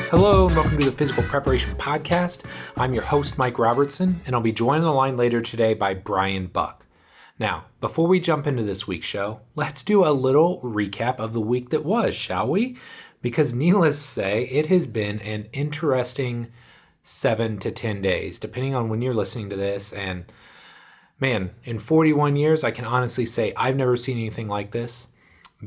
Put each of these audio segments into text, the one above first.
Hello and welcome to the Physical Preparation Podcast. I'm your host, Mike Robertson, and I'll be joined on the line later today by Brian Buck. Now, before we jump into this week's show, let's do a little recap of the week that was, shall we? Because needless to say, it has been an interesting 7 to 10 days, depending on when you're listening to this. And man, in 41 years, I can honestly say I've never seen anything like this.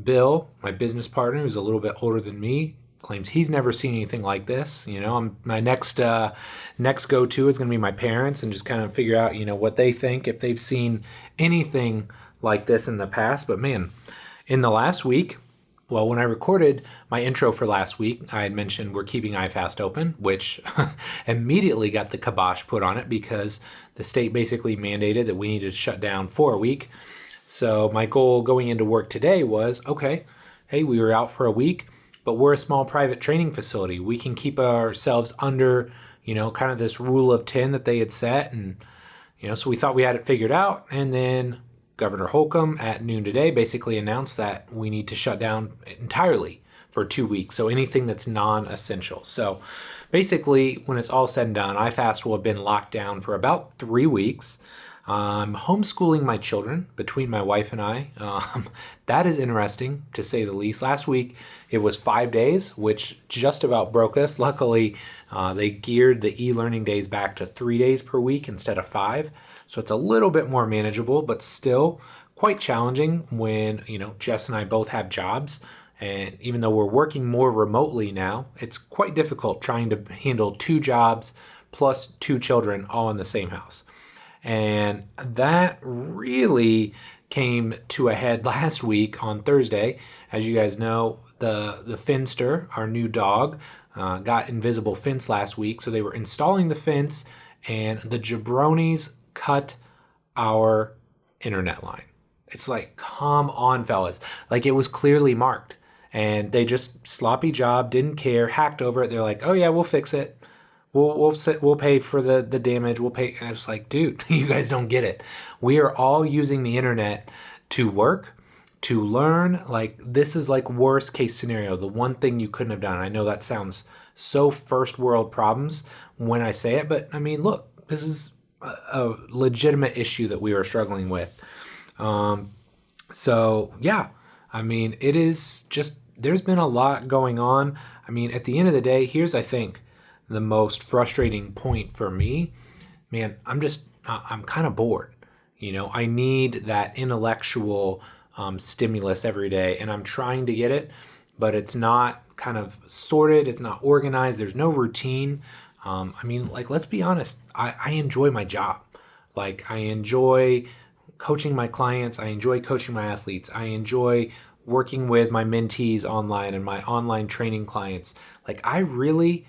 Bill, my business partner, who's a little bit older than me, claims he's never seen anything like this. My next go-to is going to be my parents and just kind of figure out, what they think, if they've seen anything like this in the past. But man, in the last week, well, when I recorded my intro for last week, I had mentioned we're keeping IFAST open, which immediately got the kibosh put on it because the state basically mandated that we needed to shut down for a week. So my goal going into work today was, okay, hey, we were out for a week, but we're a small private training facility. We can keep ourselves under, kind of this rule of 10 that they had set. And, so we thought we had it figured out. And then Governor Holcomb at noon today basically announced that we need to shut down entirely for 2 weeks. So anything that's non-essential. So basically, when it's all said and done, IFAST will have been locked down for about 3 weeks. I'm homeschooling my children between my wife and I. That is interesting, to say the least. Last week, it was 5 days, which just about broke us. Luckily, they geared the e-learning days back to 3 days per week instead of 5. So it's a little bit more manageable, but still quite challenging when, Jess and I both have jobs. And even though we're working more remotely now, it's quite difficult trying to handle 2 jobs plus 2 children all in the same house. And that really came to a head last week on Thursday. As you guys know, the Finster, our new dog, got invisible fence last week. So they were installing the fence and the jabronis cut our internet line. It's like, come on, fellas. Like, it was clearly marked. And they just sloppy job, didn't care, hacked over it. They're like, oh yeah, we'll fix it. We'll pay for the damage. We'll pay. And I was like, dude, you guys don't get it. We are all using the internet to work, to learn. Like, this is like worst case scenario. The one thing you couldn't have done. I know that sounds so first world problems when I say it, but I mean, look, this is a legitimate issue that we were struggling with. So yeah, I mean, it is just, there's been a lot going on. I mean, at the end of the day, here's, I think, the most frustrating point for me. Man, I'm kind of bored. I need that intellectual stimulus every day, and I'm trying to get it, but it's not kind of sorted. It's not organized. There's no routine. Let's be honest. I enjoy my job. Like, I enjoy coaching my clients. I enjoy coaching my athletes. I enjoy working with my mentees online and my online training clients. Like, I really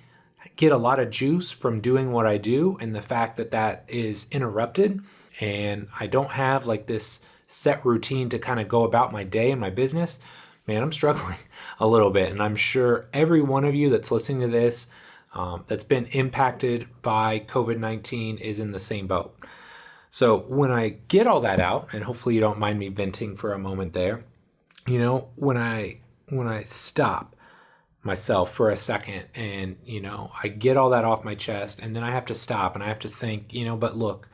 get a lot of juice from doing what I do, and the fact that is interrupted and I don't have like this set routine to kind of go about my day and my business, man, I'm struggling a little bit. And I'm sure every one of you that's listening to this that's been impacted by COVID-19 is in the same boat. So when I get all that out, and hopefully you don't mind me venting for a moment there, when I stop myself for a second and, I get all that off my chest, and then I have to stop and I have to think, but look,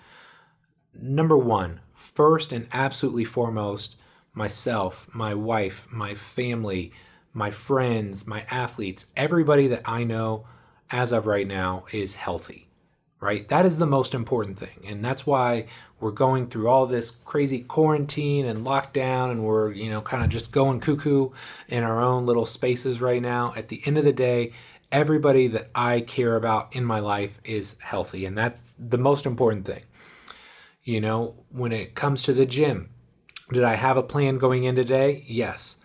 number one, first and absolutely foremost, myself, my wife, my family, my friends, my athletes, everybody that I know as of right now is healthy, right? That is the most important thing. And that's why we're going through all this crazy quarantine and lockdown, and we're, kind of just going cuckoo in our own little spaces right now. At the end of the day, everybody that I care about in my life is healthy. And that's the most important thing. When it comes to the gym, did I have a plan going in today? Yes.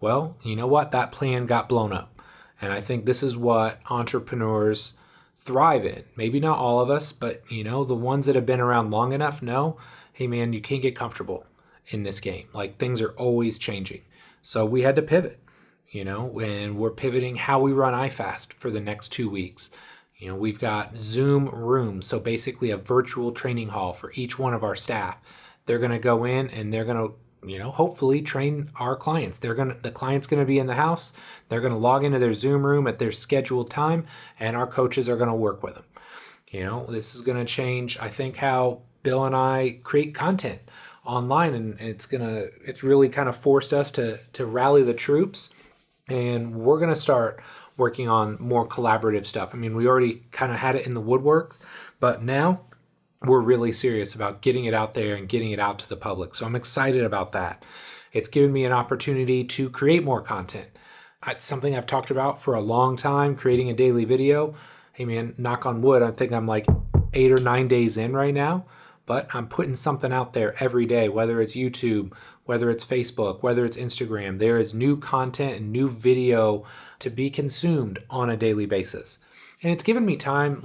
Well, you know what? That plan got blown up. And I think this is what entrepreneurs thrive in. Maybe not all of us, but the ones that have been around long enough know, hey man, you can't get comfortable in this game. Like, things are always changing. So we had to pivot, and we're pivoting how we run IFAST for the next 2 weeks. We've got Zoom rooms. So basically a virtual training hall for each one of our staff. They're going to go in and they're going to hopefully train our clients. The client's going to be in the house. They're going to log into their Zoom room at their scheduled time, and our coaches are going to work with them. This is going to change, I think, how Bill and I create content online, and it's really kind of forced us to rally the troops, and we're going to start working on more collaborative stuff. I mean, we already kind of had it in the woodworks, but now we're really serious about getting it out there and getting it out to the public. So I'm excited about that. It's given me an opportunity to create more content. It's something I've talked about for a long time, creating a daily video. Hey man, knock on wood, I think I'm like 8 or 9 days in right now, but I'm putting something out there every day, whether it's YouTube, whether it's Facebook, whether it's Instagram. There is new content and new video to be consumed on a daily basis. And it's given me time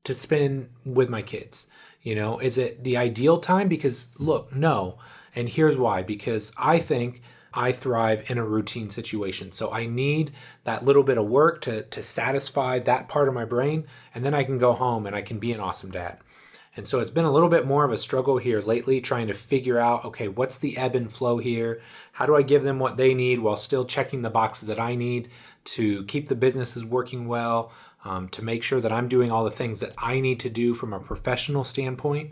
to spend with my kids. Is it the ideal time? Because look, no. And here's why. Because I think I thrive in a routine situation. So I need that little bit of work to satisfy that part of my brain. And then I can go home and I can be an awesome dad. And so it's been a little bit more of a struggle here lately, trying to figure out, okay, what's the ebb and flow here? How do I give them what they need while still checking the boxes that I need to keep the businesses working well, to make sure that I'm doing all the things that I need to do from a professional standpoint.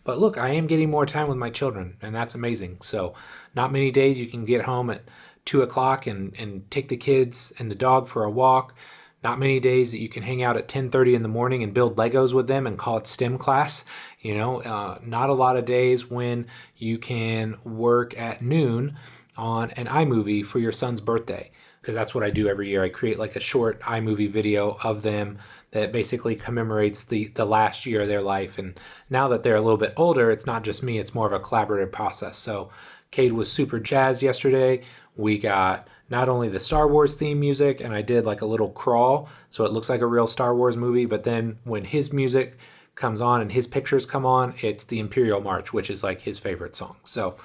But look, I am getting more time with my children, and that's amazing. So not many days you can get home at 2 o'clock and take the kids and the dog for a walk. Not many days that you can hang out at 10:30 in the morning and build Legos with them and call it STEM class. Not a lot of days when you can work at noon on an iMovie for your son's birthday, because that's what I do every year. I create like a short iMovie video of them that basically commemorates the last year of their life. And now that they're a little bit older, it's not just me, it's more of a collaborative process. So Cade was super jazzed yesterday. We got not only the Star Wars theme music, and I did like a little crawl so it looks like a real Star Wars movie, but then when his music comes on and his pictures come on, it's the Imperial March, which is like his favorite song. So,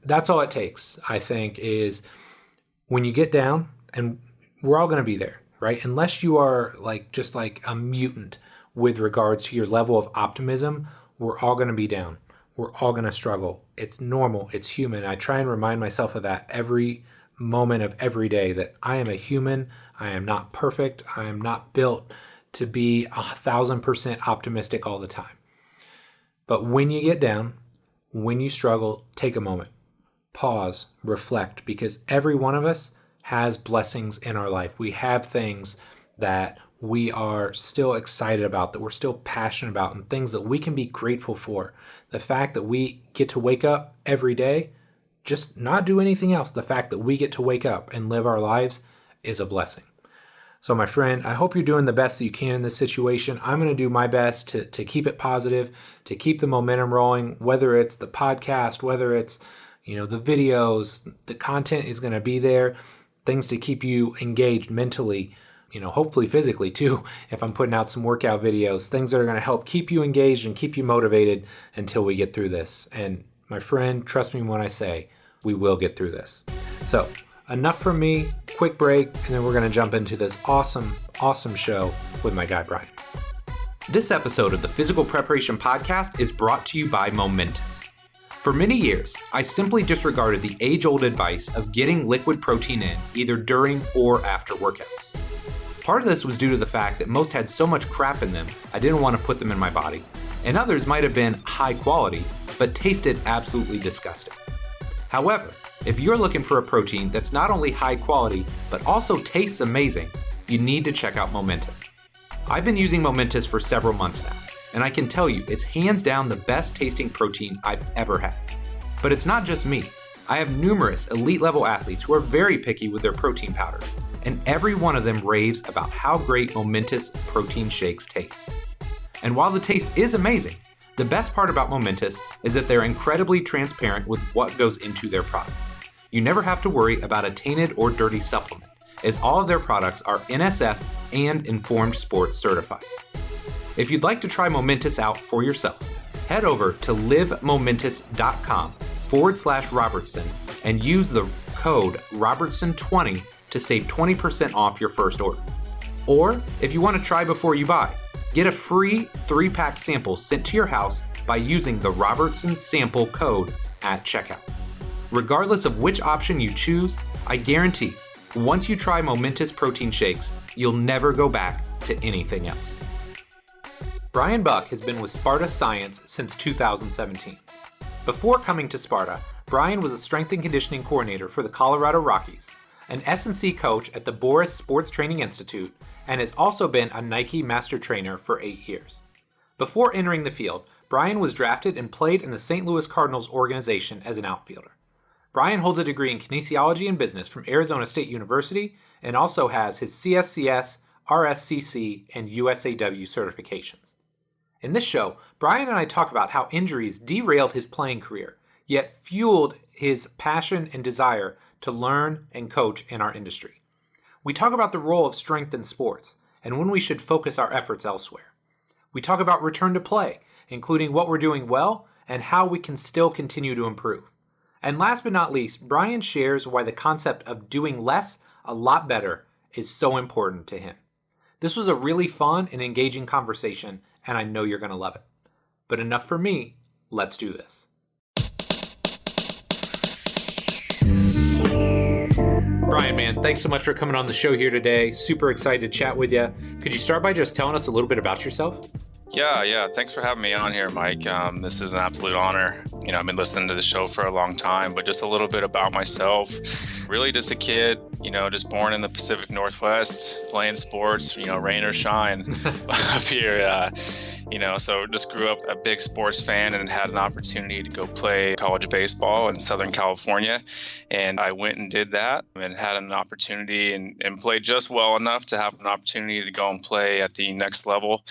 that's all it takes, I think, is when you get down, and we're all going to be there, right? Unless you are just like a mutant with regards to your level of optimism, we're all going to be down. We're all going to struggle. It's normal. It's human. I try and remind myself of that every moment of every day, that I am a human. I am not perfect. I am not built to be 1,000% optimistic all the time. But when you get down, when you struggle, take a moment. Pause, reflect, because every one of us has blessings in our life. We have things that we are still excited about, that we're still passionate about, and things that we can be grateful for. The fact that we get to wake up every day, just not do anything else. The fact that we get to wake up and live our lives is a blessing. So my friend, I hope you're doing the best that you can in this situation. I'm going to do my best to keep it positive, to keep the momentum rolling, whether it's the podcast, whether it's the videos, the content is going to be there, things to keep you engaged mentally, hopefully physically too, if I'm putting out some workout videos, things that are going to help keep you engaged and keep you motivated until we get through this. And my friend, trust me when I say we will get through this. So enough from me, quick break, and then we're going to jump into this awesome show with my guy, Brian. This episode of the Physical Preparation Podcast is brought to you by Momentous. For many years, I simply disregarded the age-old advice of getting liquid protein in either during or after workouts. Part of this was due to the fact that most had so much crap in them, I didn't want to put them in my body, and others might have been high quality, but tasted absolutely disgusting. However, if you're looking for a protein that's not only high quality, but also tastes amazing, you need to check out Momentous. I've been using Momentous for several months now, and I can tell you it's hands down the best tasting protein I've ever had. But it's not just me. I have numerous elite level athletes who are very picky with their protein powders, and every one of them raves about how great Momentous protein shakes taste. And while the taste is amazing, the best part about Momentous is that they're incredibly transparent with what goes into their product. You never have to worry about a tainted or dirty supplement, as all of their products are NSF and Informed Sports certified. If you'd like to try Momentous out for yourself, head over to livemomentous.com/Robertson and use the code Robertson20 to save 20% off your first order. Or if you want to try before you buy, get a free 3-pack sample sent to your house by using the Robertson sample code at checkout. Regardless of which option you choose, I guarantee once you try Momentous protein shakes, you'll never go back to anything else. Brian Buck has been with Sparta Science since 2017. Before coming to Sparta, Brian was a strength and conditioning coordinator for the Colorado Rockies, an S&C coach at the Boras Sports Training Institute, and has also been a Nike master trainer for 8 years. Before entering the field, Brian was drafted and played in the St. Louis Cardinals organization as an outfielder. Brian holds a degree in kinesiology and business from Arizona State University and also has his CSCS, RSCC, and USAW certifications. In this show, Brian and I talk about how injuries derailed his playing career, yet fueled his passion and desire to learn and coach in our industry. We talk about the role of strength in sports and when we should focus our efforts elsewhere. We talk about return to play, including what we're doing well and how we can still continue to improve. And last but not least, Brian shares why the concept of doing less a lot better is so important to him. This was a really fun and engaging conversation, and I know you're going to love it. But enough for me, let's do this. Brian, man, thanks so much for coming on the show here today. Super excited to chat with you. Could you start by just telling us a little bit about yourself? Yeah. Thanks for having me on here, Mike. This is an absolute honor. I've been listening to the show for a long time, but just a little bit about myself. Really just a kid, just born in the Pacific Northwest, playing sports, rain or shine up here. So just grew up a big sports fan and had an opportunity to go play college baseball in Southern California. And I went and did that and had an opportunity and played just well enough to have an opportunity to go and play at the next level,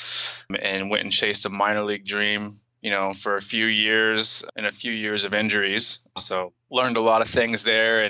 and went and chased a minor league dream, for a few years and a few years of injuries. So learned a lot of things there.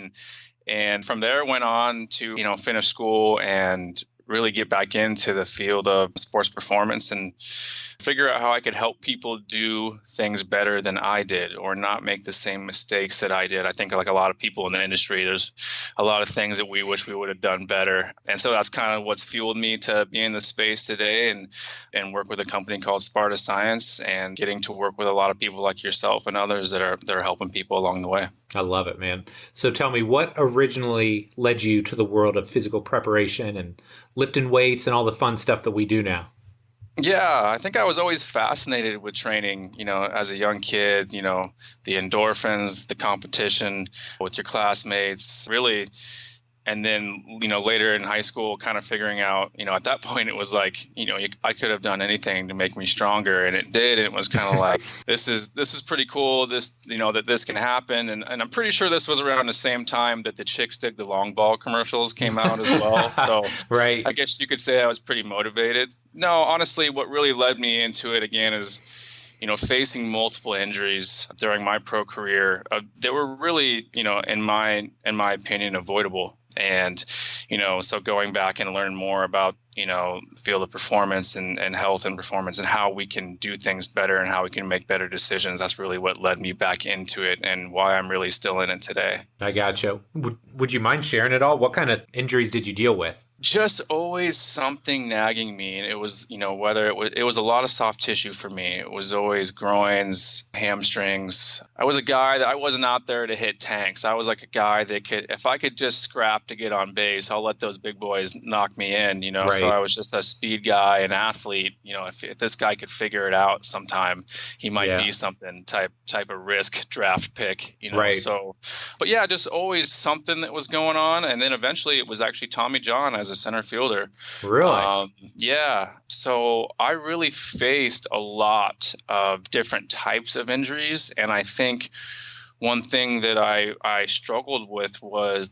And from there went on to, finish school and really get back into the field of sports performance and figure out how I could help people do things better than I did or not make the same mistakes that I did. I think like a lot of people in the industry, there's a lot of things that we wish we would have done better. And so that's kind of what's fueled me to be in the space today and work with a company called Sparta Science and getting to work with a lot of people like yourself and others that are helping people along the way. I love it, man. So tell me, what originally led you to the world of physical preparation and lifting weights and all the fun stuff that we do now? Yeah, I think I was always fascinated with training, as a young kid, the endorphins, the competition with your classmates, really. And then, later in high school, kind of figuring out, at that point, it was like, I could have done anything to make me stronger. And it did. And it was kind of like, this is pretty cool. This, that this can happen. And I'm pretty sure this was around the same time that the Chicks Dig the Long Ball commercials came out as well. So right. I guess you could say I was pretty motivated. No, honestly, what really led me into it again is, facing multiple injuries during my pro career, they were really, in my opinion, avoidable. And, so going back and learn more about, field of performance and health and performance and how we can do things better and how we can make better decisions. That's really what led me back into it and why I'm really still in it today. I gotcha. Would you mind sharing it all? What kind of injuries did you deal with? Just always something nagging me. And it was, whether it was a lot of soft tissue for me. It was always groins, hamstrings. I was a guy that I wasn't out there to hit tanks. I was like a guy that if I could just scrap to get on base, I'll let those big boys knock me in, Right. So I was just a speed guy, an athlete. If this guy could figure it out sometime, he might be something type of risk draft pick, Right. So, but yeah, just always something that was going on. And then eventually it was actually Tommy John as a center fielder. Really? Yeah. So I really faced a lot of different types of injuries. And I think one thing that I struggled with was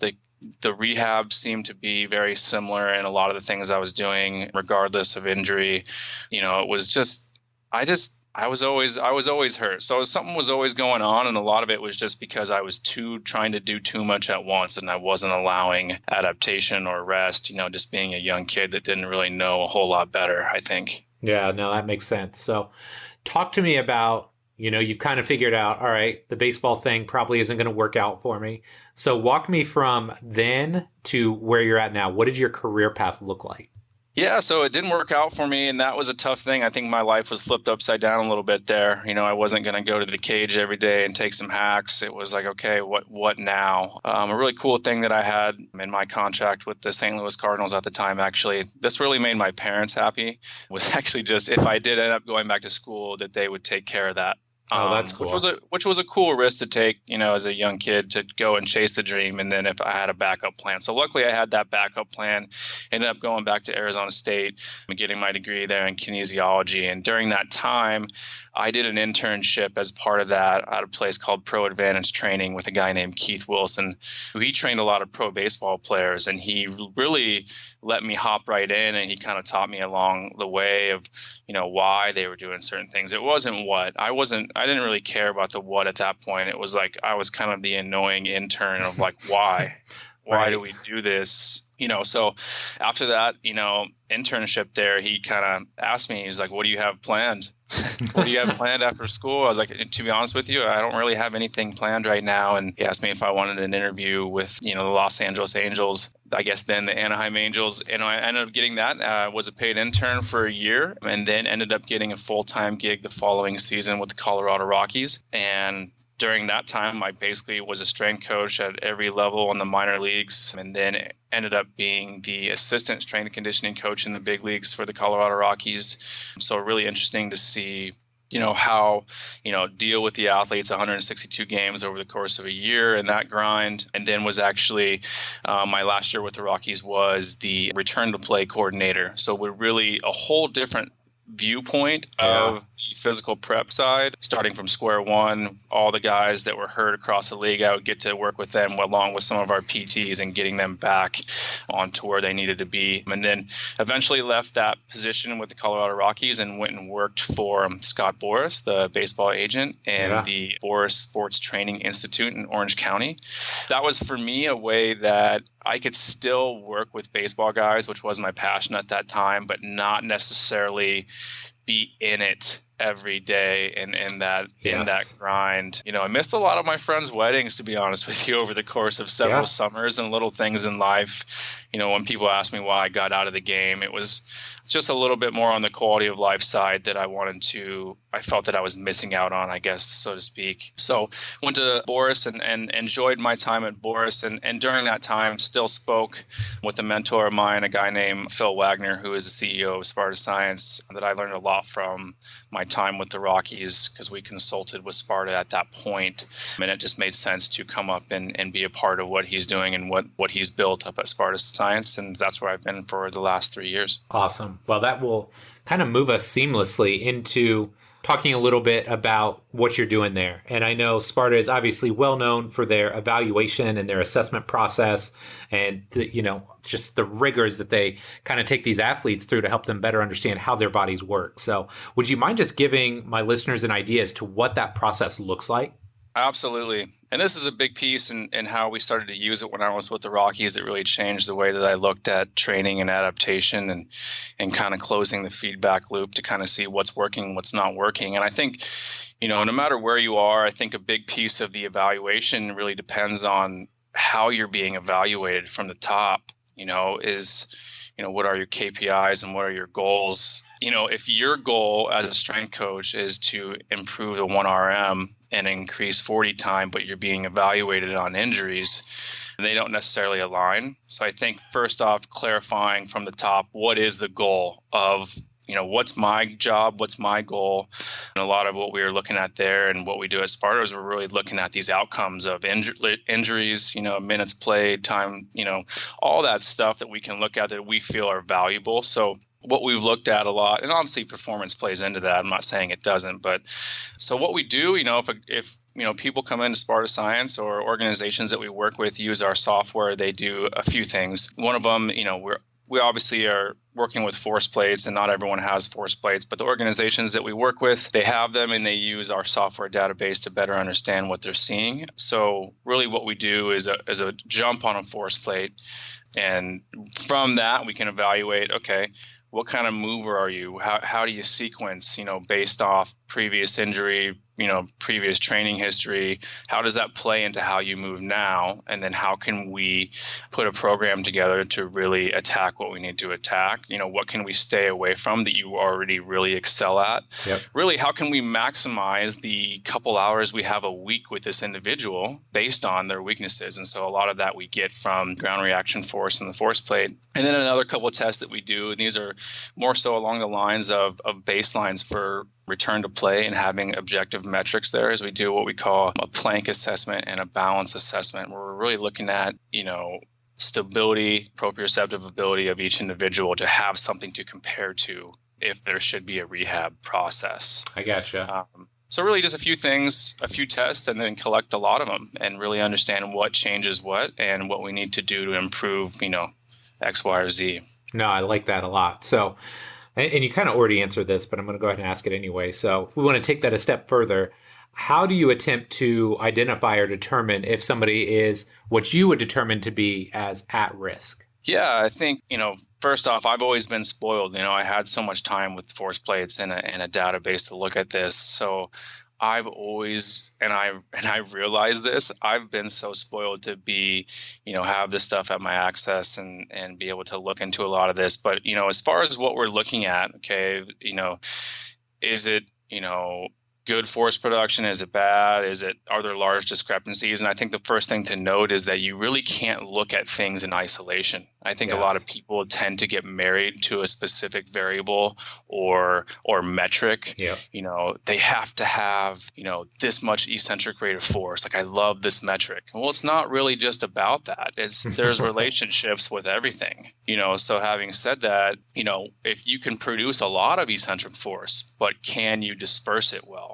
the rehab seemed to be very similar in a lot of the things I was doing, regardless of injury. It was just, I was always hurt. So something was always going on. And a lot of it was just because I was trying to do too much at once and I wasn't allowing adaptation or rest, just being a young kid that didn't really know a whole lot better, I think. Yeah, no, that makes sense. So talk to me about, you've kind of figured out, all right, the baseball thing probably isn't going to work out for me. So walk me from then to where you're at now. What did your career path look like? Yeah, so it didn't work out for me, and that was a tough thing. I think my life was flipped upside down a little bit there. I wasn't going to go to the cage every day and take some hacks. It was like, okay, what now? A really cool thing that I had in my contract with the St. Louis Cardinals at the time, actually, this really made my parents happy, was actually just if I did end up going back to school, that they would take care of that. Oh, that's cool. Which was a cool risk to take, as a young kid, to go and chase the dream. And then if I had a backup plan. So luckily I had that backup plan, ended up going back to Arizona State and getting my degree there in kinesiology. And during that time, I did an internship as part of that at a place called Pro Advantage Training with a guy named Keith Wilson, who he trained a lot of pro baseball players. And he really let me hop right in, and he kind of taught me along the way of, why they were doing certain things. It wasn't what. I didn't really care about the what at that point. It was like I was kind of the annoying intern of like, why? Why do we do this? So after that, internship there, he kind of asked me, he's like, what do you have planned? What do you have planned after school? I was like, to be honest with you, I don't really have anything planned right now. And he asked me if I wanted an interview with, the Los Angeles Angels, I guess then the Anaheim Angels. And I ended up getting that, was a paid intern for a year, and then ended up getting a full-time gig the following season with the Colorado Rockies. And during that time, I basically was a strength coach at every level in the minor leagues, and then ended up being the assistant strength and conditioning coach in the big leagues for the Colorado Rockies. So really interesting to see, how, deal with the athletes, 162 games over the course of a year and that grind. And then was actually my last year with the Rockies was the return to play coordinator. So we're really a whole different viewpoint of the physical prep side, starting from square one. All the guys that were hurt across the league, I would get to work with them along with some of our PTs and getting them back onto where they needed to be. And then eventually left that position with the Colorado Rockies and went and worked for Scott Boras, the baseball agent, and the Boras Sports Training Institute in Orange County. That was for me a way that I could still work with baseball guys, which was my passion at that time, but not necessarily be in it every day and in that grind. I missed a lot of my friends' weddings, to be honest with you, over the course of several summers and little things in life. When people ask me why I got out of the game, it was just a little bit more on the quality of life side that I felt that I was missing out on, I guess, so to speak. So went to Boras and enjoyed my time at Boras. And during that time, still spoke with a mentor of mine, a guy named Phil Wagner, who is the CEO of Sparta Science, that I learned a lot from my time with the Rockies, because we consulted with Sparta at that point. And it just made sense to come up and be a part of what he's doing and what he's built up at Sparta Science. And that's where I've been for the last 3 years. Awesome. Well, that will kind of move us seamlessly into talking a little bit about what you're doing there. And I know Sparta is obviously well known for their evaluation and their assessment process and, just the rigors that they kind of take these athletes through to help them better understand how their bodies work. So would you mind just giving my listeners an idea as to what that process looks like? Absolutely. And this is a big piece in how we started to use it when I was with the Rockies. It really changed the way that I looked at training and adaptation and kind of closing the feedback loop to kind of see what's working, what's not working. And I think, no matter where you are, I think a big piece of the evaluation really depends on how you're being evaluated from the top, what are your KPIs and what are your goals? If your goal as a strength coach is to improve the 1RM and increase 40 time, but you're being evaluated on injuries, they don't necessarily align. So I think first off, clarifying from the top, what is the goal of, what's my job? What's my goal? And a lot of what we were looking at there and what we do at Sparta is we're really looking at these outcomes of injuries, minutes played, time, all that stuff that we can look at that we feel are valuable. So what we've looked at a lot, and obviously performance plays into that. I'm not saying it doesn't, but so what we do, if people come into Sparta Science or organizations that we work with use our software, they do a few things. One of them, we obviously are working with force plates, and not everyone has force plates, but the organizations that we work with, they have them and they use our software database to better understand what they're seeing. So really what we do is a jump on a force plate. And from that, we can evaluate, okay, what kind of mover are you? How do you sequence, based off previous injury, previous training history, how does that play into how you move now? And then how can we put a program together to really attack what we need to attack? What can we stay away from that you already really excel at? Yep. Really, how can we maximize the couple hours we have a week with this individual based on their weaknesses? And so a lot of that we get from ground reaction force and the force plate. And then another couple of tests that we do, and these are more so along the lines of baselines for return to play and having objective metrics there, as we do what we call a plank assessment and a balance assessment, where we're really looking at, stability, proprioceptive ability of each individual to have something to compare to if there should be a rehab process. I gotcha. So really just a few things, a few tests, and then collect a lot of them and really understand what changes what and what we need to do to improve, X, Y, or Z. No, I like that a lot. So, and you kind of already answered this, but I'm going to go ahead and ask it anyway. So if we want to take that a step further, how do you attempt to identify or determine if somebody is what you would determine to be as at risk? Yeah, I think, first off, I've always been spoiled. I had so much time with force plates and a database to look at this. So I've always, and I realize this, I've been so spoiled to be, have this stuff at my access and be able to look into a lot of this. But, as far as what we're looking at, okay, is it, good force production? Is it bad? Are there large discrepancies? And I think the first thing to note is that you really can't look at things in isolation. I think a lot of people tend to get married to a specific variable or metric. Yeah. They have to have, this much eccentric rate of force. Like, I love this metric. Well, it's not really just about that. There's relationships with everything. So having said that, if you can produce a lot of eccentric force, but can you disperse it well?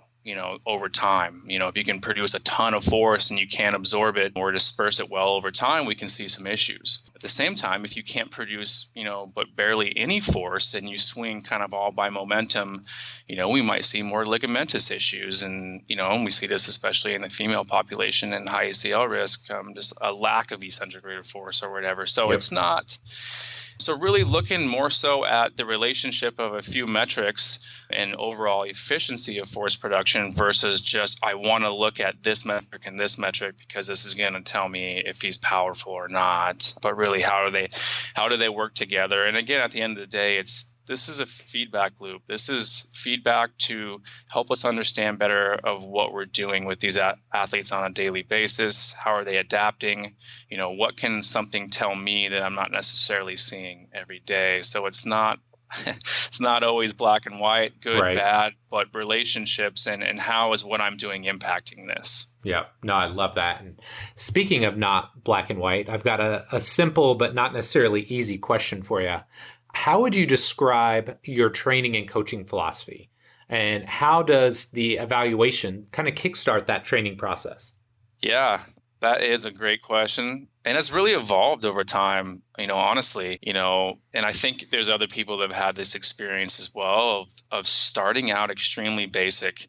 Over time, if you can produce a ton of force and you can't absorb it or disperse it well over time, we can see some issues. At the same time, if you can't produce, but barely any force and you swing kind of all by momentum, we might see more ligamentous issues. And, we see this especially in the female population and high ACL risk, just a lack of eccentric rate of force or whatever. So it's not. So really looking more so at the relationship of a few metrics and overall efficiency of force production versus just, I want to look at this metric and this metric because this is going to tell me if he's powerful or not. But really, how do they work together? And again, at the end of the day, this is a feedback loop. This is feedback to help us understand better of what we're doing with these athletes on a daily basis. How are they adapting? What can something tell me that I'm not necessarily seeing every day? So it's not always black and white, good, bad, but relationships and how is what I'm doing impacting this. Yeah, no, I love that. And speaking of not black and white, I've got a simple but not necessarily easy question for you. How would you describe your training and coaching philosophy? And how does the evaluation kind of kickstart that training process? Yeah, that is a great question. And it's really evolved over time, honestly, and I think there's other people that have had this experience as well of starting out extremely basic,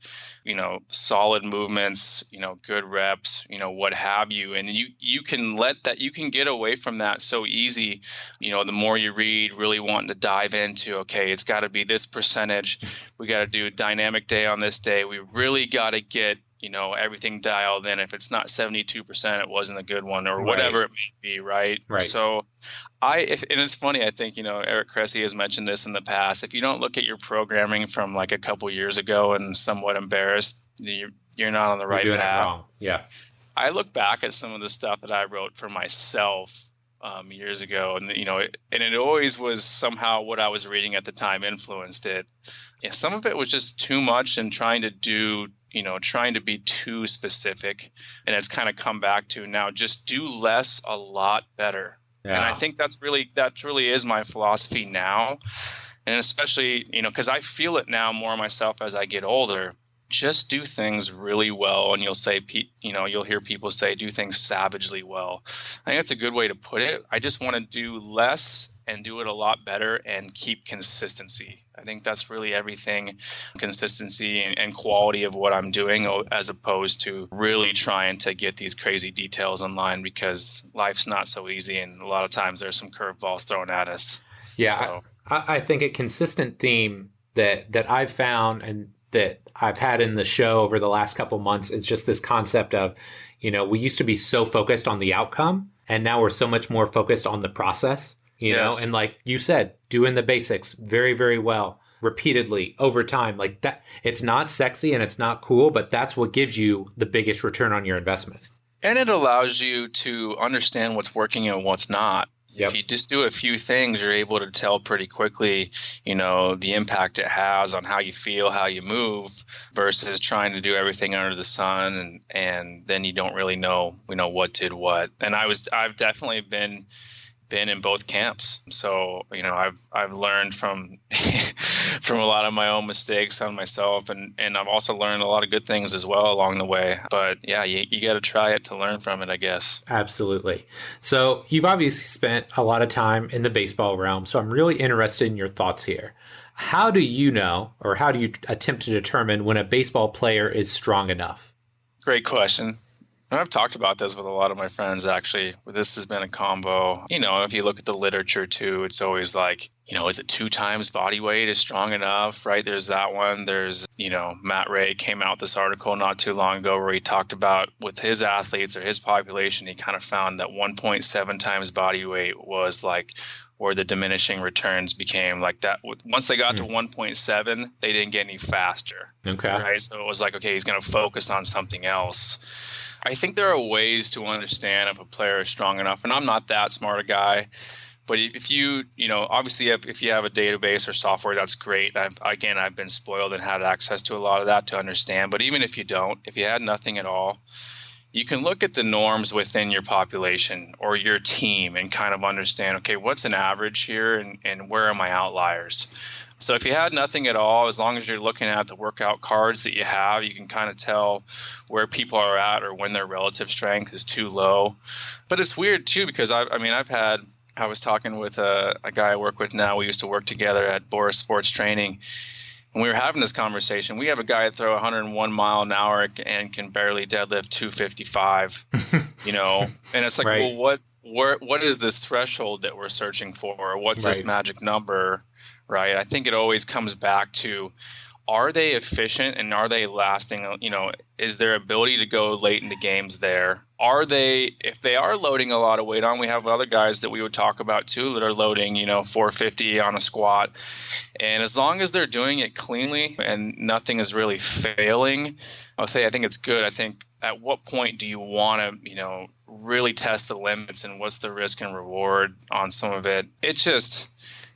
solid movements, good reps, what have you. And you can you can get away from that so easy, the more you read, really wanting to dive into, okay, it's got to be this percentage. We got to do a dynamic day on this day. We really got to get everything dialed in. If it's not 72%, it wasn't a good one or whatever it may be, right? So and it's funny, I think, Eric Cressy has mentioned this in the past. If you don't look at your programming from like a couple years ago and somewhat embarrassed, you're not on the right path. It wrong. Yeah. I look back at some of the stuff that I wrote for myself years ago, and it always was somehow what I was reading at the time influenced it. Yeah, some of it was just too much and trying to be too specific, and it's kind of come back to now just do less a lot better. Yeah. And I think that really is my philosophy now, and especially because I feel it now more myself as I get older. Just do things really well, and you'll hear people say do things savagely well. I think that's a good way to put it. I just want to do less and do it a lot better and keep consistency. I think that's really everything, consistency and quality of what I'm doing, as opposed to really trying to get these crazy details online, because life's not so easy, and a lot of times there's some curveballs thrown at us. Yeah, so. I think a consistent theme that I've found, and that I've had in the show over the last couple months is just this concept of, we used to be so focused on the outcome, and now we're so much more focused on the process, Yes. and like you said, doing the basics very, very well, repeatedly over time. Like that, it's not sexy and it's not cool, but that's what gives you the biggest return on your investment. And it allows you to understand what's working and what's not. Yep. If you just do a few things, you're able to tell pretty quickly, the impact it has on how you feel, how you move, versus trying to do everything under the sun, and then you don't really know, what did what. And I've definitely been in both camps. So, I've learned from from a lot of my own mistakes on myself, and I've also learned a lot of good things as well along the way. But yeah, you got to try it to learn from it, I guess. Absolutely. So you've obviously spent a lot of time in the baseball realm. So I'm really interested in your thoughts here. How do you know, or how do you attempt to determine when a baseball player is strong enough? Great question. And I've talked about this with a lot of my friends, actually. This has been a combo. If you look at the literature too, it's always like, is it 2 times body weight is strong enough, right? There's that one. There's, Matt Ray came out with this article not too long ago where he talked about with his athletes or his population, he kind of found that 1.7 times body weight was like where the diminishing returns became like that. Once they got to 1.7, they didn't get any faster. Okay. Right. So it was like, okay, he's going to focus on something else. I think there are ways to understand if a player is strong enough, and I'm not that smart a guy, but if you, obviously if you have a database or software, that's great. I've been spoiled and had access to a lot of that to understand, but even if you don't, if you had nothing at all, you can look at the norms within your population or your team and kind of understand, okay, what's an average here and where are my outliers? So if you had nothing at all, as long as you're looking at the workout cards that you have, you can kind of tell where people are at or when their relative strength is too low. But it's weird too, because I was talking with a guy I work with now. We used to work together at Boras Sports Training. And we were having this conversation. We have a guy that throw 101 mile an hour and can barely deadlift 255, and it's like, right. Well, what is this threshold that we're searching for? Or what's this magic number, right? I think it always comes back to, are they efficient and are they lasting? Is their ability to go late into games there? If they are loading a lot of weight on, we have other guys that we would talk about too that are loading, 450 on a squat. And as long as they're doing it cleanly and nothing is really failing, I think it's good. I think at what point do you want to, really test the limits and what's the risk and reward on some of it?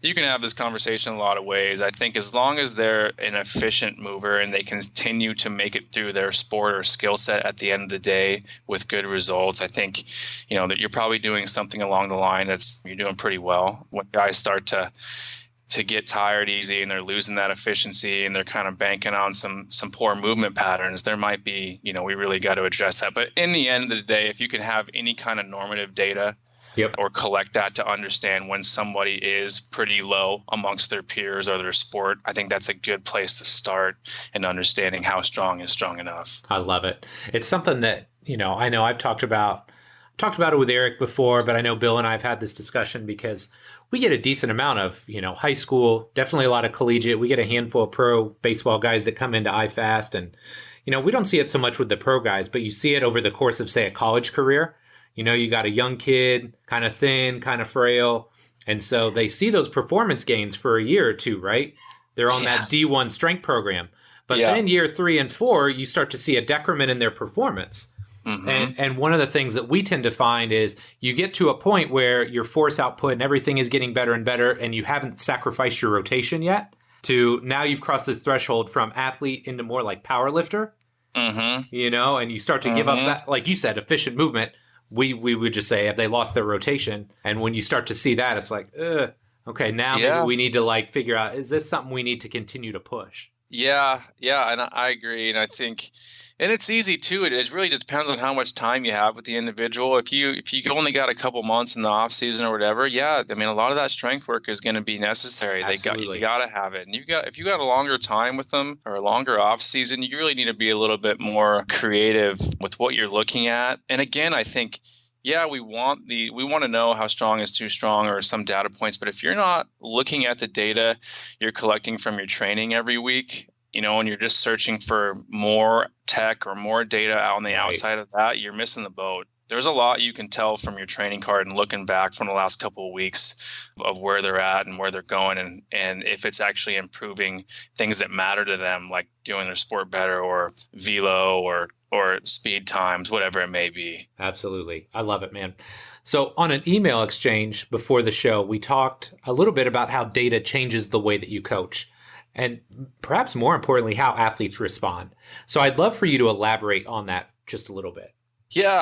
You can have this conversation in a lot of ways. I think as long as they're an efficient mover and they continue to make it through their sport or skill set at the end of the day with good results, I think, that you're probably doing something along the line you're doing pretty well. When guys start to get tired easy and they're losing that efficiency and they're kind of banking on some poor movement patterns, there might be, we really got to address that. But in the end of the day, if you can have any kind of normative data, or collect that to understand when somebody is pretty low amongst their peers or their sport, I think that's a good place to start in understanding how strong is strong enough. I love it. It's something that, I know I've talked about it with Eric before, but I know Bill and I have had this discussion because we get a decent amount of, high school, definitely a lot of collegiate. We get a handful of pro baseball guys that come into iFast, and, we don't see it so much with the pro guys, but you see it over the course of, say, a college career. You got a young kid, kind of thin, kind of frail. And so they see those performance gains for a year or two, right? They're on that D1 strength program. But then year 3 and 4, you start to see a decrement in their performance. Mm-hmm. And one of the things that we tend to find is you get to a point where your force output and everything is getting better and better, and you haven't sacrificed your rotation yet, to now you've crossed this threshold from athlete into more like power lifter, and you start to give up that, like you said, efficient movement. We would just say, have they lost their rotation? And when you start to see that, it's like, okay, now maybe we need to figure out, is this something we need to continue to push? Yeah, and I agree. And I think, and it's easy too. It really just depends on how much time you have with the individual. If you only got a couple months in the off season or whatever, a lot of that strength work is going to be necessary. You got to have it. And if you got a longer time with them or a longer off season, you really need to be a little bit more creative with what you're looking at. And again, I think, we want to know how strong is too strong or some data points. But if you're not looking at the data you're collecting from your training every week, and you're just searching for more tech or more data out on the outside of that, you're missing the boat. There's a lot you can tell from your training card and looking back from the last couple of weeks of where they're at and where they're going, and if it's actually improving things that matter to them, like doing their sport better or velo or speed times, whatever it may be. Absolutely. I love it, man. So on an email exchange before the show, we talked a little bit about how data changes the way that you coach, and perhaps more importantly, how athletes respond. So I'd love for you to elaborate on that just a little bit. Yeah,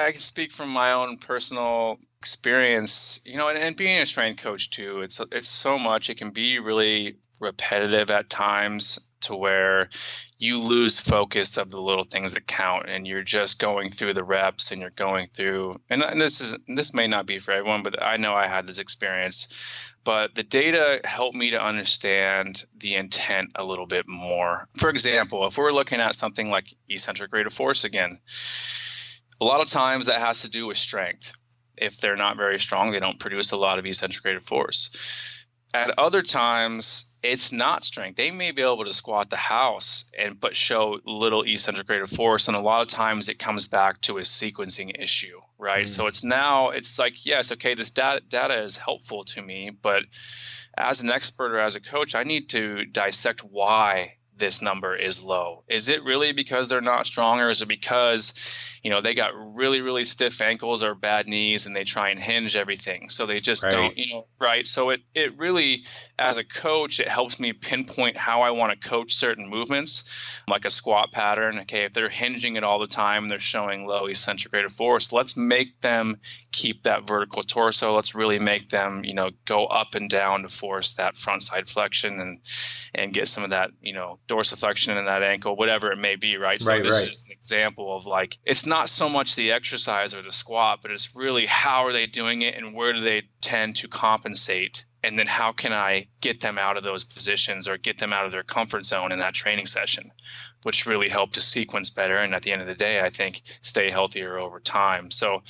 I can speak from my own personal experience, and being a strength coach too. It's so much. It can be really repetitive at times to where you lose focus of the little things that count, and you're just going through the reps, and you're going through. And this may not be for everyone, but I know I had this experience. But the data helped me to understand the intent a little bit more. For example, if we're looking at something like eccentric rate of force again. A lot of times that has to do with strength. If they're not very strong, they don't produce a lot of eccentric rate of force. At other times, it's not strength. They may be able to squat the house but show little eccentric rate of force. And a lot of times it comes back to a sequencing issue, right? So it's like, yes, okay, this data is helpful to me, but as an expert or as a coach, I need to dissect why this number is low. Is it really because they're not strong, or is it because, they got really, really stiff ankles or bad knees and they try and hinge everything? So they just don't, right? So it really, as a coach, it helps me pinpoint how I want to coach certain movements, like a squat pattern. Okay, if they're hinging it all the time and they're showing low eccentric rate of force, let's make them keep that vertical torso. Let's really make them, go up and down to force that front side flexion and get some of that, dorsiflexion in that ankle, whatever it may be, right? So this is just an example of like, it's not so much the exercise or the squat, but it's really how are they doing it and where do they tend to compensate? And then how can I get them out of those positions or get them out of their comfort zone in that training session, which really help to sequence better. And at the end of the day, I think stay healthier over time. So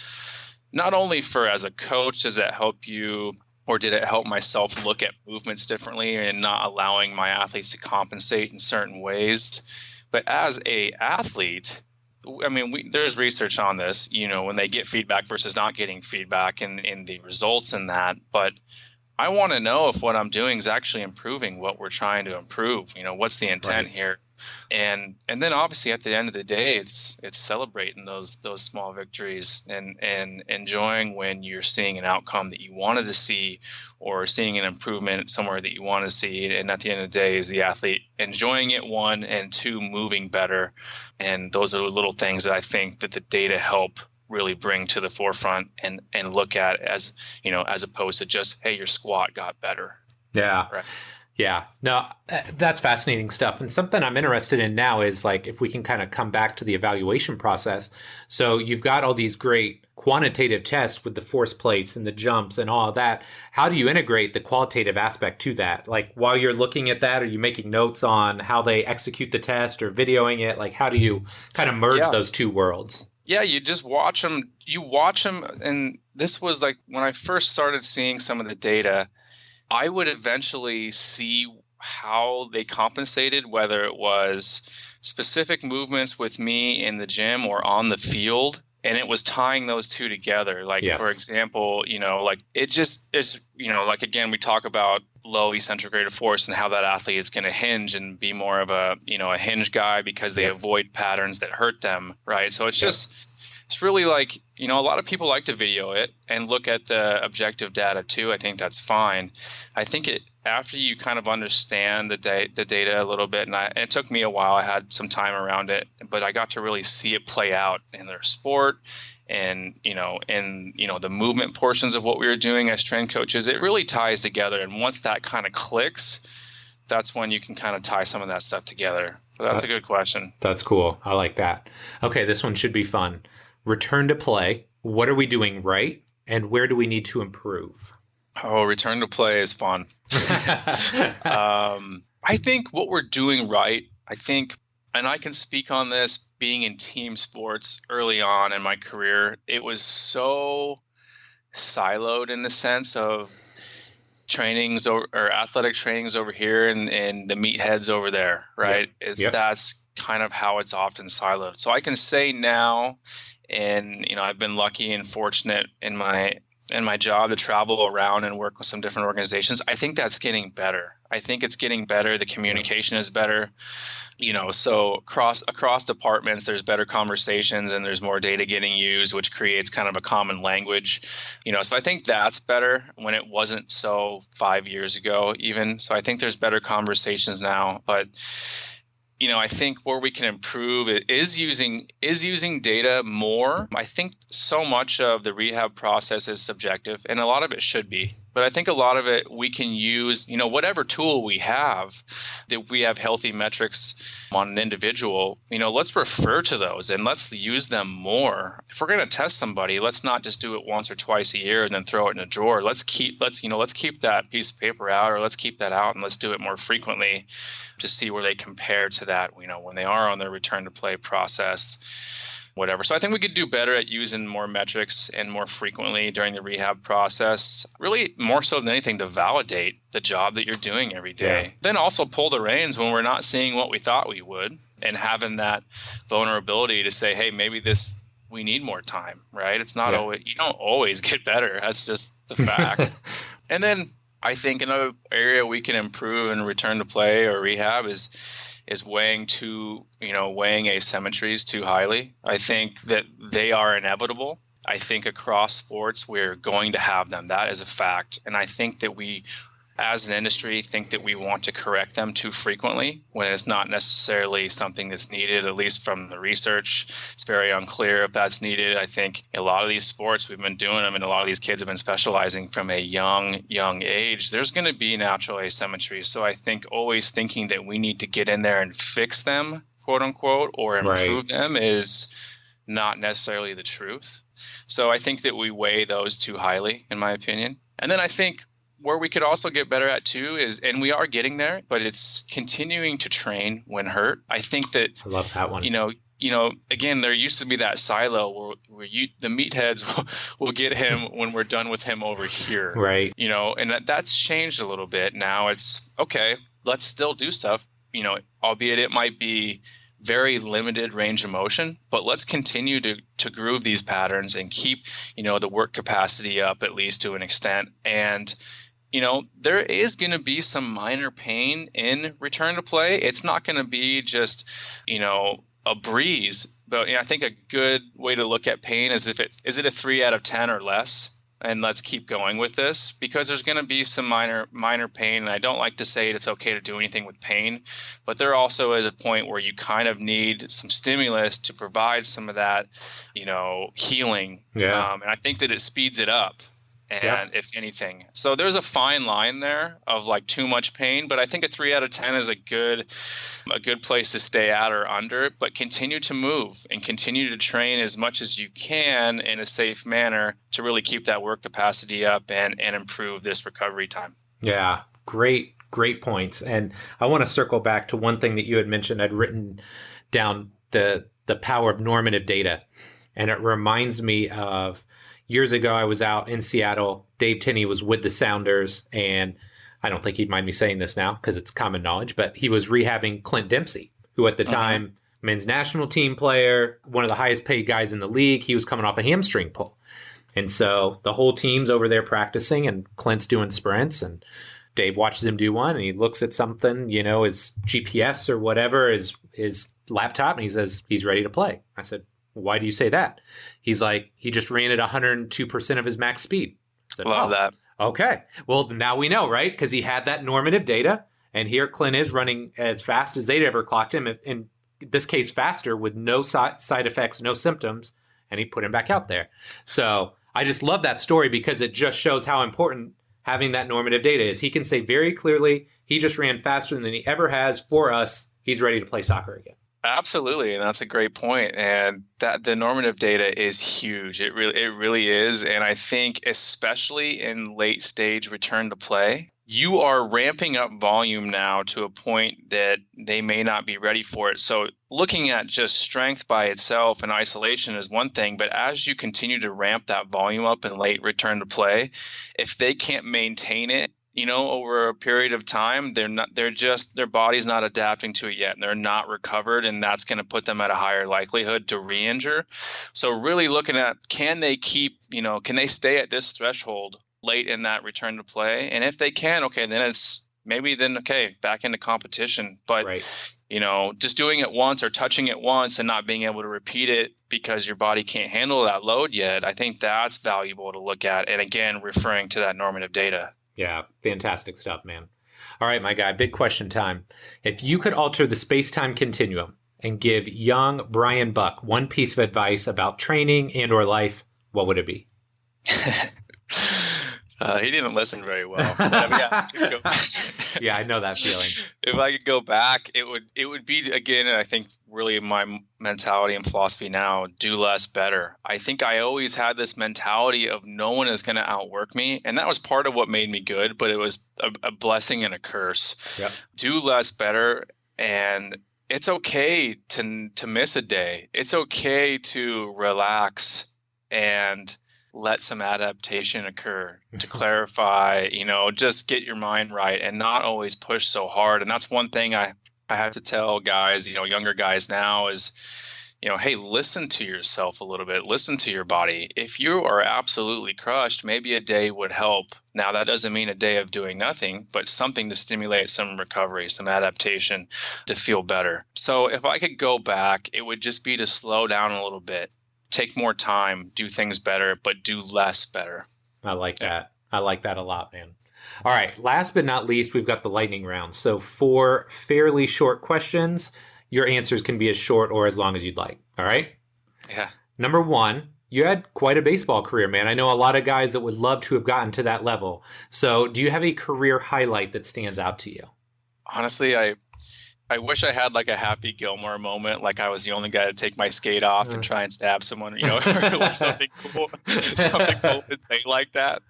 not only as a coach, does that help you, or did it help myself look at movements differently and not allowing my athletes to compensate in certain ways, but as a athlete, I mean, there's research on this, when they get feedback versus not getting feedback and the results in that. But I want to know if what I'm doing is actually improving what we're trying to improve. What's the intent here? And then obviously at the end of the day, it's celebrating those small victories and enjoying when you're seeing an outcome that you wanted to see or seeing an improvement somewhere that you want to see. And at the end of the day, is the athlete enjoying it, one, and two, moving better. And those are the little things that I think that the data help really bring to the forefront and look at as opposed to just, hey, your squat got better. Yeah. Right. Yeah, no, that's fascinating stuff. And something I'm interested in now is like if we can kind of come back to the evaluation process. So you've got all these great quantitative tests with the force plates and the jumps and all of that. How do you integrate the qualitative aspect to that? Like while you're looking at that, are you making notes on how they execute the test or videoing it? Like how do you kind of merge those two worlds? Yeah, you just watch them. You watch them. And this was like when I first started seeing some of the data, I would eventually see how they compensated, whether it was specific movements with me in the gym or on the field. And it was tying those two together. Like, for example, like it just is, like, again, we talk about low eccentric rate of force and how that athlete is going to hinge and be more of a hinge guy because they avoid patterns that hurt them. Right. So it's it's really like, a lot of people like to video it and look at the objective data too. I think that's fine. I think after you kind of understand the data a little bit, and it took me a while, I had some time around it, but I got to really see it play out in their sport and, the movement portions of what we were doing as strength coaches. It really ties together. And once that kind of clicks, that's when you can kind of tie some of that stuff together. So that's a good question. That's cool. I like that. Okay, this one should be fun. Return to play. What are we doing right? And where do we need to improve? Oh, return to play is fun. I think what we're doing right, and I can speak on this being in team sports early on in my career, it was so siloed in the sense of trainings or athletic trainings over here and the meatheads over there, right? That's kind of how it's often siloed. So I can say now, and I've been lucky and fortunate in my job to travel around and work with some different organizations. I think that's getting better. I think it's getting better. The communication is better. So across departments, there's better conversations and there's more data getting used, which creates kind of a common language. So I think that's better when it wasn't so 5 years ago even. So I think there's better conversations now. But I think where we can improve is using data more. I think so much of the rehab process is subjective, and a lot of it should be. But I think a lot of it we can use, whatever tool we have, that we have healthy metrics on an individual, let's refer to those and let's use them more. If we're going to test somebody, let's not just do it once or twice a year and then throw it in a drawer. Let's keep that piece of paper out, or let's keep that out and let's do it more frequently to see where they compare to that, when they are on their return to play process. Whatever. So I think we could do better at using more metrics and more frequently during the rehab process, really more so than anything to validate the job that you're doing every day. Yeah. Then also pull the reins when we're not seeing what we thought we would, and having that vulnerability to say, hey, maybe we need more time, right? It's not always, you don't always get better. That's just the facts. And then I think another area we can improve in return to play or rehab is weighing asymmetries too highly. I think that they are inevitable. I think across sports, we're going to have them. That is a fact. And I think that we, as an industry, think that we want to correct them too frequently when it's not necessarily something that's needed, at least from the research. It's very unclear if that's needed. I think a lot of these sports, we've been doing them, and a lot of these kids have been specializing from a young age. There's going to be natural asymmetry. So I think always thinking that we need to get in there and fix them, quote unquote, or improve them is not necessarily the truth. So I think that we weigh those too highly, in my opinion. And then I think where we could also get better at too is, and we are getting there, but it's continuing to train when hurt. I think that I love that one. Again, there used to be that silo where the meatheads will get him when we're done with him over here. Right. And that's changed a little bit. Now it's okay, let's still do stuff, albeit it might be very limited range of motion, but let's continue to groove these patterns and keep, the work capacity up at least to an extent. And there is going to be some minor pain in return to play. It's not going to be just, a breeze. But I think a good way to look at pain is is it a 3 out of 10 or less? And let's keep going with this, because there's going to be some minor pain. And I don't like to say it's okay to do anything with pain, but there also is a point where you kind of need some stimulus to provide some of that, healing. Yeah. And I think that it speeds it up. And if anything, so there's a fine line there of like too much pain, but I think a 3 out of 10 is a good place to stay at or under, but continue to move and continue to train as much as you can in a safe manner to really keep that work capacity up and improve this recovery time. Yeah, great points. And I want to circle back to one thing that you had mentioned. I'd written down the power of normative data, and it reminds me of years ago, I was out in Seattle. Dave Tinney was with the Sounders, and I don't think he'd mind me saying this now because it's common knowledge, but he was rehabbing Clint Dempsey, who at the time, men's national team player, one of the highest paid guys in the league. He was coming off a hamstring pull. And so the whole team's over there practicing, and Clint's doing sprints, and Dave watches him do one, and he looks at something, his GPS or whatever, his laptop, and he says, he's ready to play. I said, why do you say that? He's like, he just ran at 102% of his max speed. I said, love that. Okay. Well, now we know, right? Because he had that normative data. And here Clint is running as fast as they'd ever clocked him. In this case, faster with no side effects, no symptoms. And he put him back out there. So I just love that story because it just shows how important having that normative data is. He can say very clearly, he just ran faster than he ever has for us. He's ready to play soccer again. Absolutely, and that's a great point. And that the normative data is huge. It really is. And I think especially in late stage return to play, you are ramping up volume now to a point that they may not be ready for it. So looking at just strength by itself and isolation is one thing, but as you continue to ramp that volume up in late return to play, if they can't maintain it, over a period of time, their body's not adapting to it yet, and they're not recovered, and that's going to put them at a higher likelihood to re-injure. So really looking at, can they stay at this threshold late in that return to play? And if they can, okay, then back into competition. But, Right. Just doing it once or touching it once and not being able to repeat it because your body can't handle that load yet, I think that's valuable to look at. And again, referring to that normative data. Yeah, fantastic stuff, man. All right, my guy, big question time. If you could alter the space-time continuum and give young Brian Buck one piece of advice about training and or life, what would it be? He didn't listen very well. But, Yeah, I know that feeling. If I could go back, it would be, again, I think really my mentality and philosophy now, do less better. I think I always had this mentality of no one is going to outwork me. And that was part of what made me good, but it was a blessing and a curse. Yep. Do less better. And it's okay to miss a day. It's okay to relax and let some adaptation occur, to clarify, just get your mind right and not always push so hard. And that's one thing I have to tell guys, younger guys now is, hey, listen to yourself a little bit, listen to your body. If you are absolutely crushed, maybe a day would help. Now, that doesn't mean a day of doing nothing, but something to stimulate some recovery, some adaptation to feel better. So if I could go back, it would just be to slow down a little bit. Take more time, do things better, but do less better. I like that. I like that a lot, man. All right. Last but not least, we've got the lightning round. So 4 fairly short questions. Your answers can be as short or as long as you'd like. All right? Yeah. Number 1, you had quite a baseball career, man. I know a lot of guys that would love to have gotten to that level. So do you have a career highlight that stands out to you? Honestly, I wish I had like a Happy Gilmore moment, like I was the only guy to take my skate off and try and stab someone, or something cool to say like that,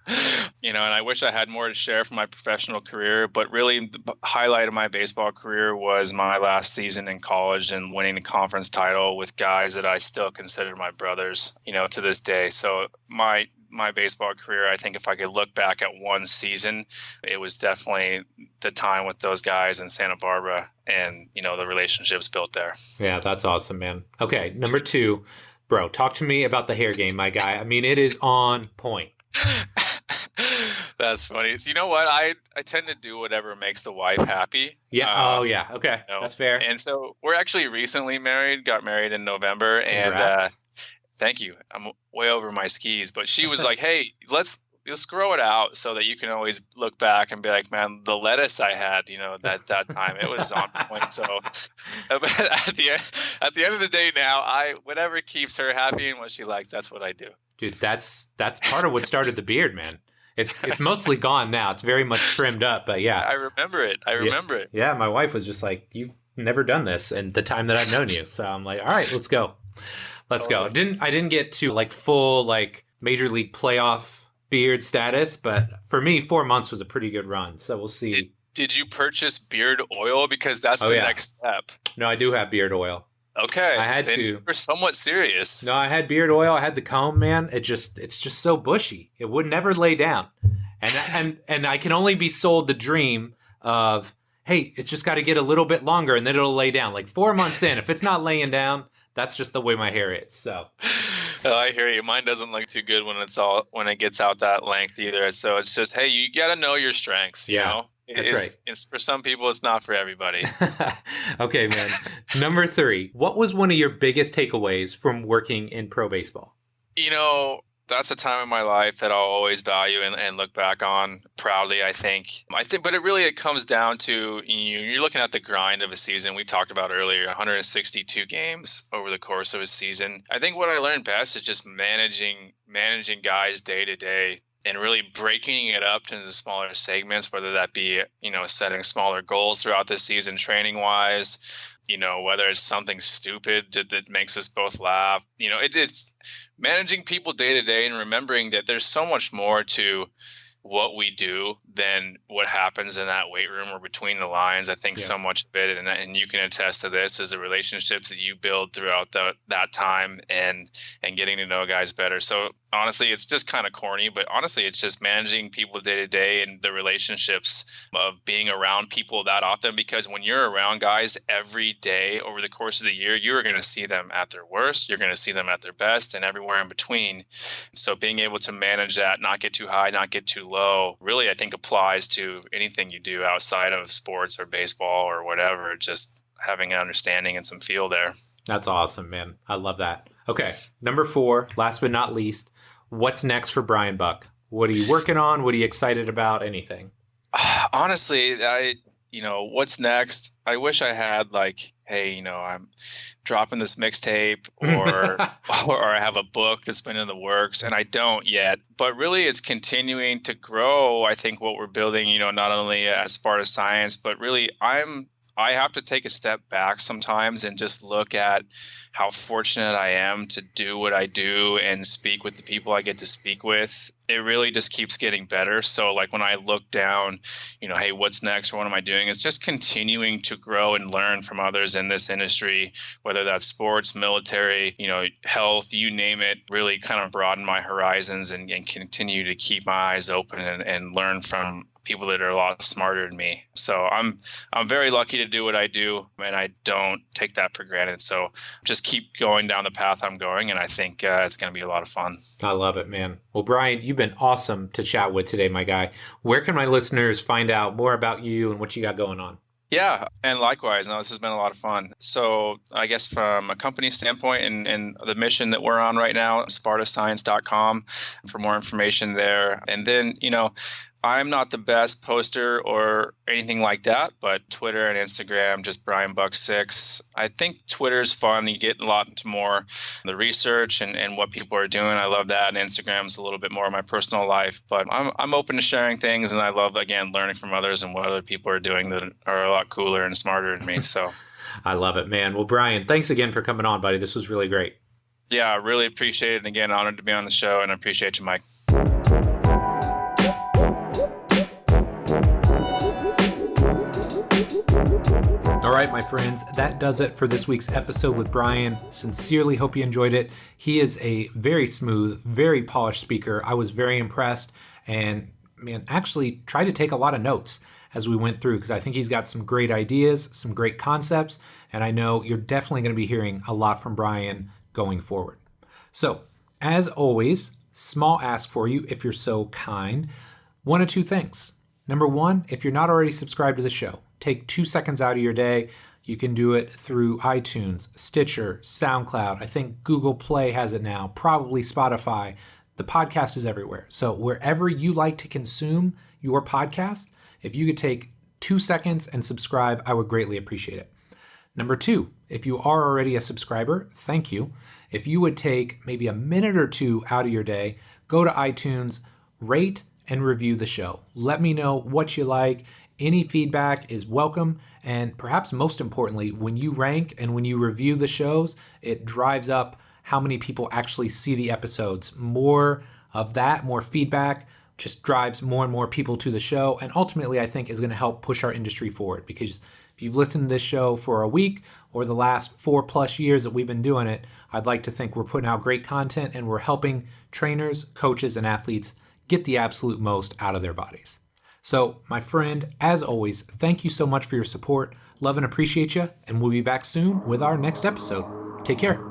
and I wish I had more to share from my professional career. But really, the highlight of my baseball career was my last season in college and winning the conference title with guys that I still consider my brothers, to this day. So my baseball career, I think if I could look back at one season, it was definitely the time with those guys in Santa Barbara and, the relationships built there. Yeah, that's awesome, man. Okay, number 2, bro, talk to me about the hair game, my guy. I mean, it is on point. That's funny. So, you know what? I tend to do whatever makes the wife happy. Yeah. Yeah. Okay. That's fair. And so we're actually recently married, got married in November. Congrats. And thank you. I'm way over my skis, but she was like, hey, let's grow it out so that you can always look back and be like, man, the lettuce I had, that time, it was on point. So but at the end of the day now, whatever keeps her happy and what she likes, that's what I do. Dude, that's part of what started the beard, man. It's mostly gone now. It's very much trimmed up, but yeah. I remember it. Yeah, my wife was just like, you've never done this in the time that I've known you. So I'm like, all right, let's go. Let's go. I didn't get to like full like major league playoff beard status, but for me 4 months was a pretty good run. So we'll see. Did you purchase beard oil? Because that's the next step. No, I do have beard oil. Okay. I had to. You're somewhat serious. No, I had beard oil. I had the comb, man. It's just so bushy. It would never lay down. And I can only be sold the dream of, hey, it's just got to get a little bit longer and then it'll lay down. Like 4 months in, if it's not laying down, that's just the way my hair is. So I hear you. Mine doesn't look too good when it gets out that length either. So it's just, hey, you got to know your strengths. You know? That's right. It's for some people, it's not for everybody. Okay, man. Number 3, what was one of your biggest takeaways from working in pro baseball? That's a time in my life that I'll always value and look back on proudly, I think, but it comes down to, you're looking at the grind of a season. We talked about earlier, 162 games over the course of a season. I think what I learned best is just managing guys day to day and really breaking it up into smaller segments, whether that be, setting smaller goals throughout the season training wise, whether it's something stupid that makes us both laugh, it's managing people day to day and remembering that there's so much more to what we do than what happens in that weight room or between the lines. I think so much of it, and you can attest to this, is the relationships that you build throughout that time and getting to know guys better. So honestly, it's just kind of corny, but honestly, it's just managing people day to day and the relationships of being around people that often, because when you're around guys every day over the course of the year, you're going to see them at their worst, you're going to see them at their best, and everywhere in between. So being able to manage that, not get too high, not get too low, really, I think applies to anything you do outside of sports or baseball or whatever, just having an understanding and some feel there. That's awesome, man. I love that. Okay, number 4, last but not least, what's next for Brian Buck? What are you working on? What are you excited about? Anything? Honestly, what's next? I wish I had hey, I'm dropping this mixtape or I have a book that's been in the works, and I don't yet. But really, it's continuing to grow. I think what we're building, not only at Sparta Science, but really I have to take a step back sometimes and just look at how fortunate I am to do what I do and speak with the people I get to speak with. It really just keeps getting better. So when I look down, hey, what's next? What am I doing? It's just continuing to grow and learn from others in this industry, whether that's sports, military, health, you name it, really kind of broaden my horizons and continue to keep my eyes open and learn from people that are a lot smarter than me. So I'm very lucky to do what I do, and I don't take that for granted. So just keep going down the path I'm going, and I think it's going to be a lot of fun. I love it, man. Well, Brian, you've been awesome to chat with today, my guy. Where can my listeners find out more about you and what you got going on? Yeah, and likewise. No, this has been a lot of fun. So I guess from a company standpoint and the mission that we're on right now, spartascience.com for more information there. And then, I'm not the best poster or anything like that, but Twitter and Instagram, just Brian Buck 6. I think Twitter's fun. You get a lot into more the research and what people are doing. I love that. And Instagram's a little bit more of my personal life, but I'm open to sharing things. And I love, again, learning from others and what other people are doing that are a lot cooler and smarter than me. So I love it, man. Well, Brian, thanks again for coming on, buddy. This was really great. Yeah, I really appreciate it. And again, honored to be on the show, and I appreciate you, Mike. All right, my friends, that does it for this week's episode with Brian. Sincerely hope you enjoyed it. He is a very smooth, very polished speaker. I was very impressed and, actually tried to take a lot of notes as we went through, because I think he's got some great ideas, some great concepts, and I know you're definitely going to be hearing a lot from Brian going forward. So, as always, small ask for you if you're so kind. 1 of 2 things. Number 1, if you're not already subscribed to the show, take 2 seconds out of your day. You can do it through iTunes, Stitcher, SoundCloud. I think Google Play has it now, probably Spotify. The podcast is everywhere. So wherever you like to consume your podcast, if you could take 2 seconds and subscribe, I would greatly appreciate it. Number 2, if you are already a subscriber, thank you. If you would take maybe a minute or 2 out of your day, go to iTunes, rate and review the show. Let me know what you like. Any feedback is welcome. And perhaps most importantly, when you rank and when you review the shows, it drives up how many people actually see the episodes. More of that, more feedback, just drives more and more people to the show. And ultimately, I think is going to help push our industry forward, because if you've listened to this show for a week or the last 4+ years that we've been doing it, I'd like to think we're putting out great content and we're helping trainers, coaches, and athletes get the absolute most out of their bodies. So, my friend, as always, thank you so much for your support. Love and appreciate you, and we'll be back soon with our next episode. Take care.